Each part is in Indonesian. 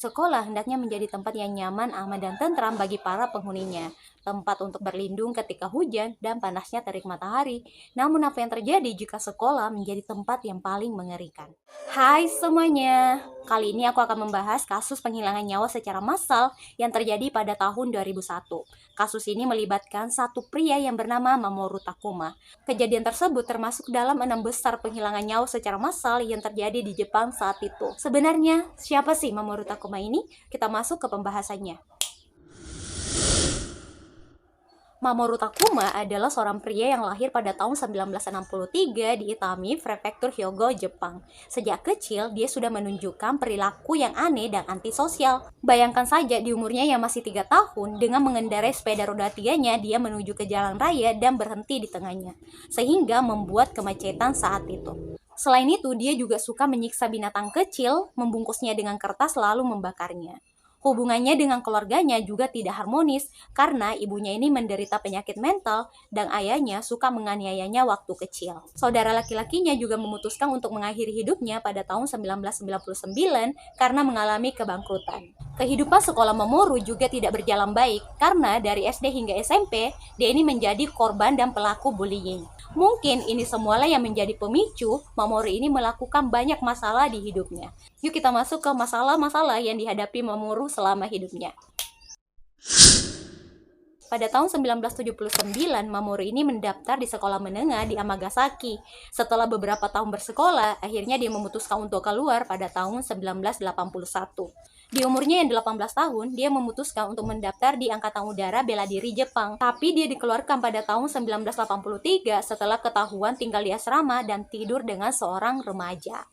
Sekolah hendaknya menjadi tempat yang nyaman, aman, dan tentram bagi para penghuninya. Tempat untuk berlindung ketika hujan dan panasnya terik matahari. Namun apa yang terjadi jika sekolah menjadi tempat yang paling mengerikan? Hai semuanya, kali ini aku akan membahas kasus penghilangan nyawa secara massal yang terjadi pada tahun 2001. Kasus ini melibatkan satu pria yang bernama Mamoru Takuma. Kejadian tersebut termasuk dalam 6 besar penghilangan nyawa secara massal yang terjadi di Jepang saat itu. Sebenarnya, siapa sih Mamoru Takuma ini? Kita masuk ke pembahasannya. Mamoru Takuma adalah seorang pria yang lahir pada tahun 1963 di Itami, Prefektur Hyogo, Jepang. Sejak kecil, dia sudah menunjukkan perilaku yang aneh dan antisosial. Bayangkan saja di umurnya yang masih 3 tahun, dengan mengendarai sepeda roda tiganya, dia menuju ke jalan raya dan berhenti di tengahnya, sehingga membuat kemacetan saat itu. Selain itu, dia juga suka menyiksa binatang kecil, membungkusnya dengan kertas lalu membakarnya. Hubungannya dengan keluarganya juga tidak harmonis karena ibunya ini menderita penyakit mental dan ayahnya suka menganiayanya waktu kecil. Saudara laki-lakinya juga memutuskan untuk mengakhiri hidupnya pada tahun 1999 karena mengalami kebangkrutan. Kehidupan sekolah Mamoru juga tidak berjalan baik karena dari SD hingga SMP, dia ini menjadi korban dan pelaku bullying. Mungkin ini semualah yang menjadi pemicu Mamoru ini melakukan banyak masalah di hidupnya. Yuk kita masuk ke masalah-masalah yang dihadapi Mamoru selama hidupnya. Pada tahun 1979, Mamoru ini mendaftar di sekolah menengah di Amagasaki. Setelah beberapa tahun bersekolah, akhirnya dia memutuskan untuk keluar pada tahun 1981. Di umurnya yang 18 tahun, dia memutuskan untuk mendaftar di Angkatan Udara Bela Diri Jepang. Tapi dia dikeluarkan pada tahun 1983 setelah ketahuan tinggal di asrama dan tidur dengan seorang remaja.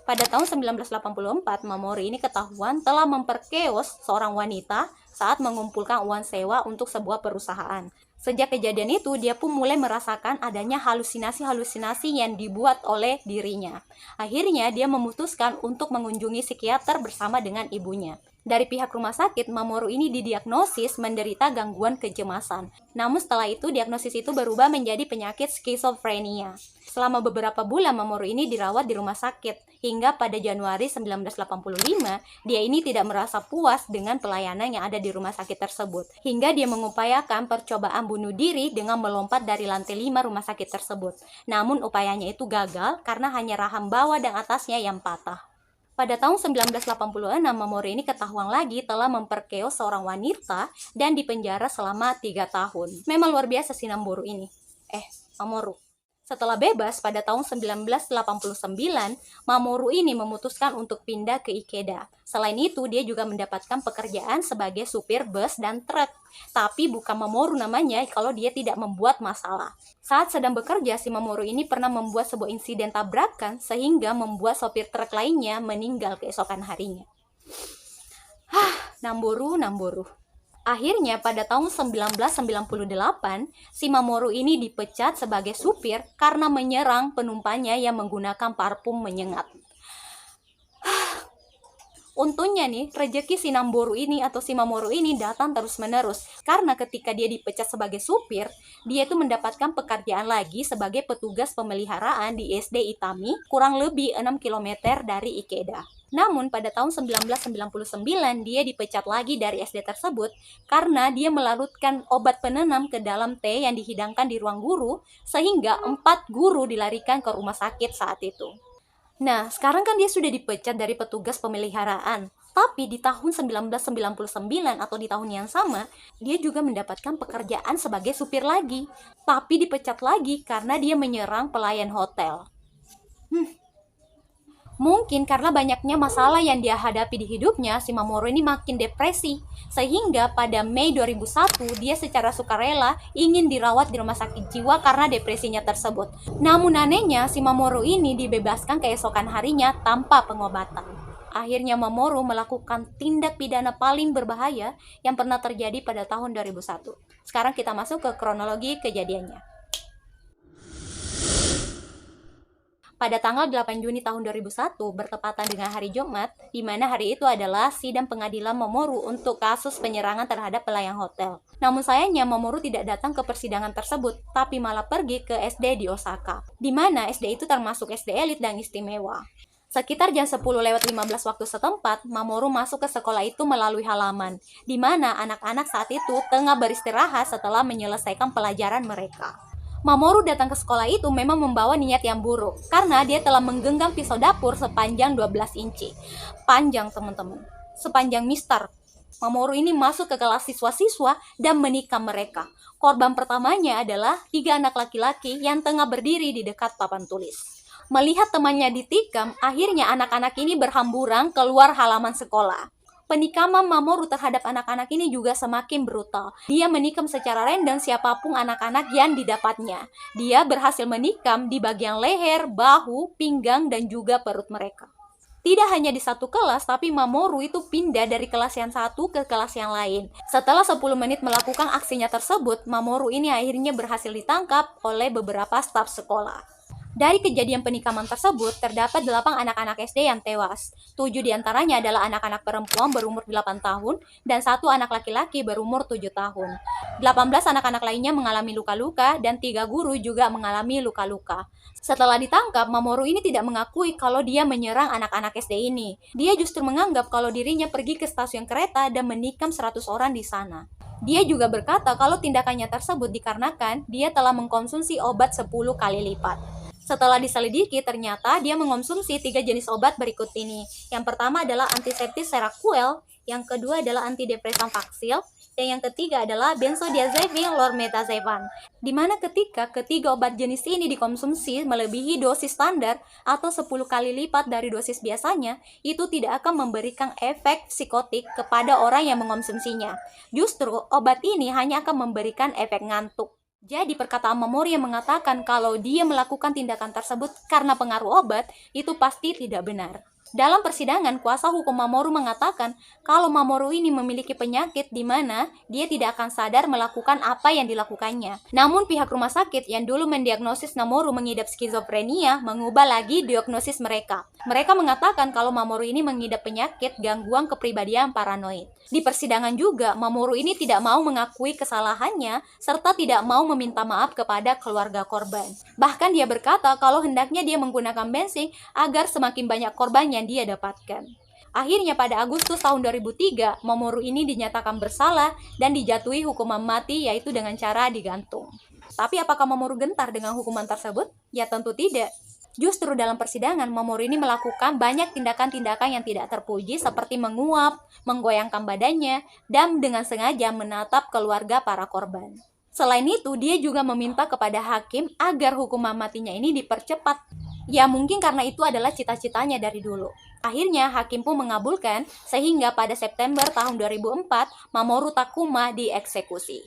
Pada tahun 1984, Mamoru ini ketahuan telah memperkeos seorang wanita saat mengumpulkan uang sewa untuk sebuah perusahaan. Sejak kejadian itu, dia pun mulai merasakan adanya halusinasi-halusinasi yang dibuat oleh dirinya. Akhirnya, dia memutuskan untuk mengunjungi psikiater bersama dengan ibunya. Dari pihak rumah sakit, Mamoru ini didiagnosis menderita gangguan kecemasan. Namun setelah itu, diagnosis itu berubah menjadi penyakit skizofrenia. Selama beberapa bulan, Mamoru ini dirawat di rumah sakit. Hingga pada Januari 1985, dia ini tidak merasa puas dengan pelayanan yang ada di rumah sakit tersebut. Hingga dia mengupayakan percobaan bunuh diri dengan melompat dari lantai 5 rumah sakit tersebut. Namun upayanya itu gagal karena hanya rahang bawah dan atasnya yang patah. Pada tahun 1986, Mamoru ini ketahuan lagi telah memperkeos seorang wanita dan dipenjara selama 3 tahun. Memang luar biasa si Mamoru. Setelah bebas pada tahun 1989, Mamoru ini memutuskan untuk pindah ke Ikeda. Selain itu, dia juga mendapatkan pekerjaan sebagai supir bus dan truk. Tapi bukan Mamoru namanya kalau dia tidak membuat masalah. Saat sedang bekerja, si Mamoru ini pernah membuat sebuah insiden tabrakan sehingga membuat sopir truk lainnya meninggal keesokan harinya. Namboru. Akhirnya pada tahun 1998, si Mamoru ini dipecat sebagai supir karena menyerang penumpangnya yang menggunakan parfum menyengat. Untungnya nih, rejeki si Mamoru ini datang terus-menerus. Karena ketika dia dipecat sebagai supir, dia itu mendapatkan pekerjaan lagi sebagai petugas pemeliharaan di SD Itami, kurang lebih 6 km dari Ikeda. Namun pada tahun 1999 dia dipecat lagi dari SD tersebut karena dia melarutkan obat penenam ke dalam teh yang dihidangkan di ruang guru sehingga 4 guru dilarikan ke rumah sakit saat itu. Nah, sekarang kan dia sudah dipecat dari petugas pemeliharaan. Tapi di tahun 1999 atau di tahun yang sama, dia juga mendapatkan pekerjaan sebagai supir lagi. Tapi dipecat lagi karena dia menyerang pelayan hotel. Mungkin karena banyaknya masalah yang dia hadapi di hidupnya, si Mamoru ini makin depresi. Sehingga pada Mei 2001, dia secara sukarela ingin dirawat di rumah sakit jiwa karena depresinya tersebut. Namun anehnya, si Mamoru ini dibebaskan keesokan harinya tanpa pengobatan. Akhirnya Mamoru melakukan tindak pidana paling berbahaya yang pernah terjadi pada tahun 2001. Sekarang kita masuk ke kronologi kejadiannya. Pada tanggal 8 Juni tahun 2001, bertepatan dengan hari Jumat, di mana hari itu adalah sidang pengadilan Mamoru untuk kasus penyerangan terhadap pelayan hotel. Namun sayangnya Mamoru tidak datang ke persidangan tersebut, tapi malah pergi ke SD di Osaka, di mana SD itu termasuk SD elit dan istimewa. Sekitar jam 10:15 waktu setempat, Mamoru masuk ke sekolah itu melalui halaman, di mana anak-anak saat itu tengah beristirahat setelah menyelesaikan pelajaran mereka. Mamoru datang ke sekolah itu memang membawa niat yang buruk, karena dia telah menggenggam pisau dapur sepanjang 12 inci. Panjang, teman-teman. Sepanjang mistar. Mamoru ini masuk ke kelas siswa-siswa dan menikam mereka. Korban pertamanya adalah 3 anak laki-laki yang tengah berdiri di dekat papan tulis. Melihat temannya ditikam, akhirnya anak-anak ini berhamburan keluar halaman sekolah. Penikaman Mamoru terhadap anak-anak ini juga semakin brutal. Dia menikam secara random siapapun anak-anak yang didapatnya. Dia berhasil menikam di bagian leher, bahu, pinggang, dan juga perut mereka. Tidak hanya di satu kelas, tapi Mamoru itu pindah dari kelas yang satu ke kelas yang lain. Setelah 10 menit melakukan aksinya tersebut, Mamoru ini akhirnya berhasil ditangkap oleh beberapa staf sekolah. Dari kejadian penikaman tersebut, terdapat 8 anak-anak SD yang tewas. 7 diantaranya adalah anak-anak perempuan berumur 8 tahun, dan 1 anak laki-laki berumur 7 tahun. 18 anak-anak lainnya mengalami luka-luka, dan 3 guru juga mengalami luka-luka. Setelah ditangkap, Mamoru ini tidak mengakui kalau dia menyerang anak-anak SD ini. Dia justru menganggap kalau dirinya pergi ke stasiun kereta dan menikam 100 orang di sana. Dia juga berkata kalau tindakannya tersebut dikarenakan dia telah mengkonsumsi obat 10 kali lipat. Setelah diselidiki, ternyata dia mengonsumsi 3 jenis obat berikut ini. Yang pertama adalah antiseptik Seroquel, yang kedua adalah antidepresan Paxil, dan yang ketiga adalah benzodiazepin lormetazepam. Di mana ketika ketiga obat jenis ini dikonsumsi melebihi dosis standar atau 10 kali lipat dari dosis biasanya, itu tidak akan memberikan efek psikotik kepada orang yang mengonsumsinya. Justru, obat ini hanya akan memberikan efek ngantuk. Jadi perkataan Mamoru yang mengatakan kalau dia melakukan tindakan tersebut karena pengaruh obat, itu pasti tidak benar. Dalam persidangan, kuasa hukum Mamoru mengatakan kalau Mamoru ini memiliki penyakit di mana dia tidak akan sadar melakukan apa yang dilakukannya. Namun pihak rumah sakit yang dulu mendiagnosis Mamoru mengidap skizofrenia mengubah lagi diagnosis mereka. Mereka mengatakan kalau Mamoru ini mengidap penyakit gangguan kepribadian paranoid. Di persidangan juga, Mamoru ini tidak mau mengakui kesalahannya serta tidak mau meminta maaf kepada keluarga korban. Bahkan dia berkata kalau hendaknya dia menggunakan bensin agar semakin banyak korban yang dia dapatkan. Akhirnya pada Agustus tahun 2003, Mamoru ini dinyatakan bersalah dan dijatuhi hukuman mati yaitu dengan cara digantung. Tapi apakah Mamoru gentar dengan hukuman tersebut? Ya tentu tidak. Justru dalam persidangan, Mamoru ini melakukan banyak tindakan-tindakan yang tidak terpuji seperti menguap, menggoyangkan badannya, dan dengan sengaja menatap keluarga para korban. Selain itu, dia juga meminta kepada hakim agar hukuman matinya ini dipercepat. Ya mungkin karena itu adalah cita-citanya dari dulu. Akhirnya hakim pun mengabulkan sehingga pada September tahun 2004 Mamoru Takuma dieksekusi.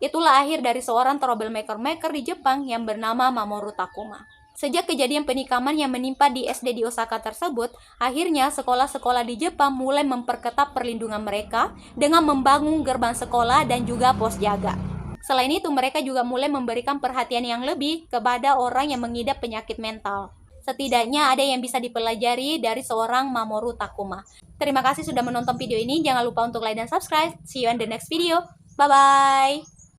Itulah akhir dari seorang troublemaker di Jepang yang bernama Mamoru Takuma. Sejak kejadian penikaman yang menimpa di SD di Osaka tersebut, akhirnya sekolah-sekolah di Jepang mulai memperketat perlindungan mereka dengan membangun gerbang sekolah dan juga pos jaga. Selain itu, mereka juga mulai memberikan perhatian yang lebih kepada orang yang mengidap penyakit mental. Setidaknya ada yang bisa dipelajari dari seorang Mamoru Takuma. Terima kasih sudah menonton video ini. Jangan lupa untuk like dan subscribe. See you in the next video. Bye-bye.